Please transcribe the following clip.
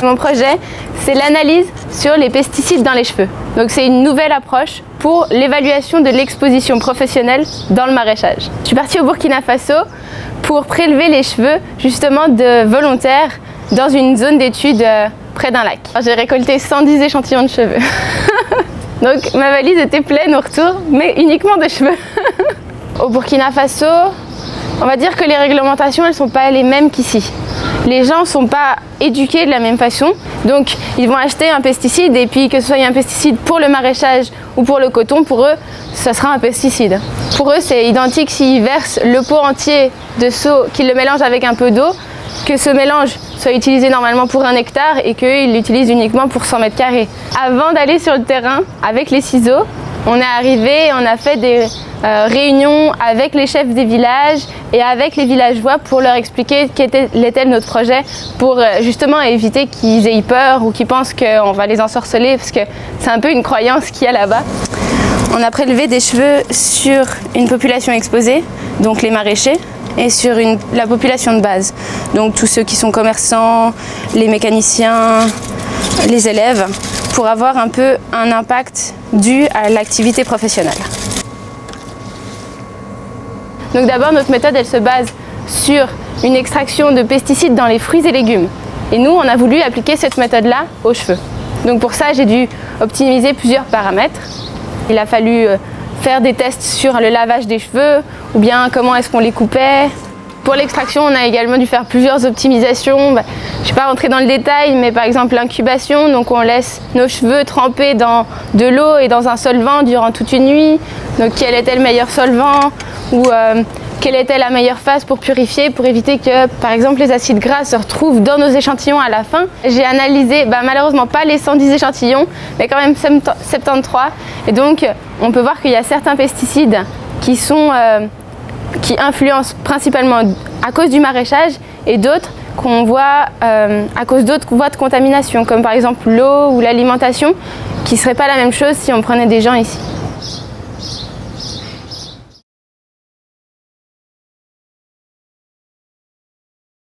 Mon projet, c'est l'analyse sur les pesticides dans les cheveux. Donc c'est une nouvelle approche pour l'évaluation de l'exposition professionnelle dans le maraîchage. Je suis partie au Burkina Faso pour prélever les cheveux justement de volontaires dans une zone d'étude près d'un lac. J'ai récolté 110 échantillons de cheveux. Donc ma valise était pleine au retour, mais uniquement de cheveux. Au Burkina Faso, on va dire que les réglementations, elles ne sont pas les mêmes qu'ici. Les gens ne sont pas éduqués de la même façon, donc ils vont acheter un pesticide et puis que ce soit un pesticide pour le maraîchage ou pour le coton, pour eux, ça sera un pesticide. Pour eux, c'est identique s'ils versent le pot entier de seau, qu'ils le mélangent avec un peu d'eau, que ce mélange soit utilisé normalement pour 1 hectare et qu'ils l'utilisent uniquement pour 100 mètres carrés. Avant d'aller sur le terrain avec les ciseaux, on est arrivé et on a fait des réunions avec les chefs des villages et avec les villageois pour leur expliquer quel était notre projet pour justement éviter qu'ils aient peur ou qu'ils pensent qu'on va les ensorceler, parce que c'est un peu une croyance qu'il y a là-bas. On a prélevé des cheveux sur une population exposée, donc les maraîchers, et sur la population de base, donc tous ceux qui sont commerçants, les mécaniciens, les élèves, pour avoir un peu un impact dû à l'activité professionnelle. Donc d'abord, notre méthode, elle se base sur une extraction de pesticides dans les fruits et légumes. Et nous, on a voulu appliquer cette méthode-là aux cheveux. Donc pour ça, j'ai dû optimiser plusieurs paramètres. Il a fallu faire des tests sur le lavage des cheveux, ou bien comment est-ce qu'on les coupait. Pour l'extraction, on a également dû faire plusieurs optimisations. Je ne vais pas rentrer dans le détail, mais par exemple l'incubation, donc on laisse nos cheveux trempés dans de l'eau et dans un solvant durant toute une nuit. Donc quel était le meilleur solvant, ou quelle était la meilleure phase pour purifier, pour éviter que par exemple les acides gras se retrouvent dans nos échantillons à la fin. J'ai analysé malheureusement pas les 110 échantillons, mais quand même 73. Et donc on peut voir qu'il y a certains pesticides qui influencent principalement à cause du maraîchage, et d'autres qu'on voit à cause d'autres voies de contamination, comme par exemple l'eau ou l'alimentation, qui ne serait pas la même chose si on prenait des gens ici.